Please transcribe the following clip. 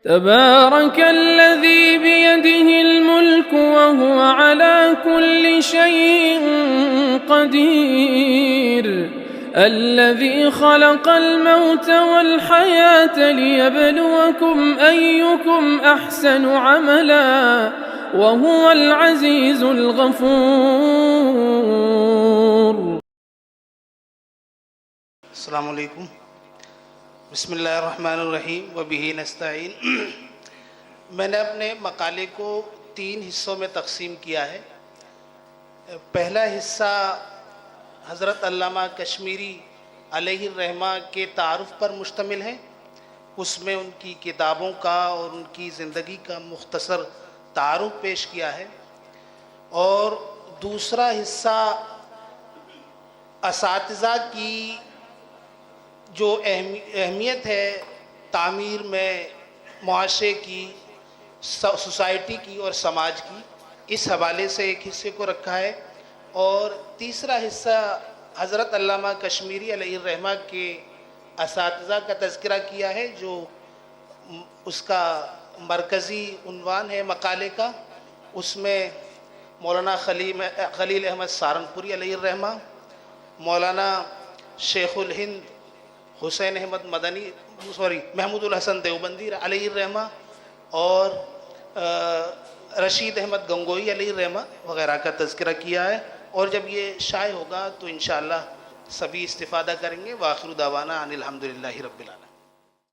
تبارك الذي بيده الملك وهو على كل شيء قدير الذي خلق الموت والحياة ليبلوكم أيكم أحسن عملا وهو العزيز الغفور. السلام علیکم. بسم اللہ الرحمن الرحیم وبہ نستعین. میں نے اپنے مقالے کو 3 حصوں میں تقسیم کیا ہے. پہلا حصہ حضرت علامہ کشمیری علیہ الرحمہ کے تعارف پر مشتمل ہے. اس میں ان کی کتابوں کا اور ان کی زندگی کا مختصر تعارف پیش کیا ہے. اور دوسرا حصہ اساتذہ کی جو اہمیت ہے تعمیر میں معاشرے کی، سوسائٹی کی اور سماج کی، اس حوالے سے ایک حصے کو رکھا ہے. اور تیسرا حصہ حضرت علامہ کشمیری علیہ الرحمہ کے اساتذہ کا تذکرہ کیا ہے، جو اس کا مرکزی عنوان ہے مقالے کا. اس میں مولانا خلیل احمد سہارنپوری علیہ الرحمہ، مولانا شیخ الہند حسین احمد محمود الحسن دیوبندی علیہ الرحمہ اور رشید احمد گنگوئی علیہ الرحمہ وغیرہ کا تذکرہ کیا ہے. اور جب یہ شائع ہوگا تو انشاءاللہ سبھی استفادہ کریں گے. وآخر دعوانا ان الحمدللہ رب العالمین.